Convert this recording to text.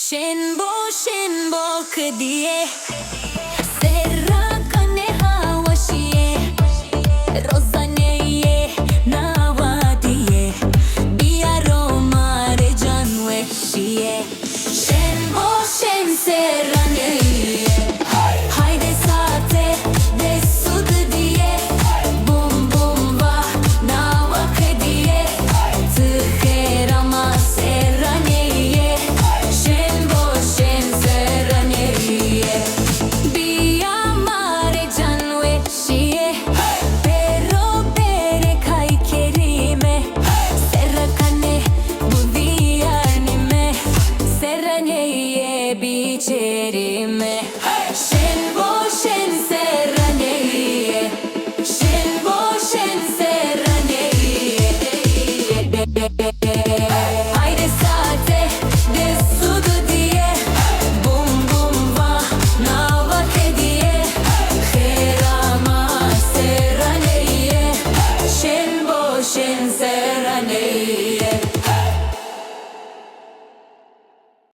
Shenbo kdiye serra kane hawashiye rozaneye nawadiye biaro mare janwe shiye Shenbo shen serraneye hayde saate desud diye bum bum va nawak diye tıkherama serraneye Shenbo shen serraneye biya mare janwe shiye pero pere kai kerime serra kane bu diyarnime serraneye biçerime Shenbo shen serraneye Shenbo shen serraneye hayde saate desud diye bum bum va nawak diye kherama serraneye Shenbo shen serraneye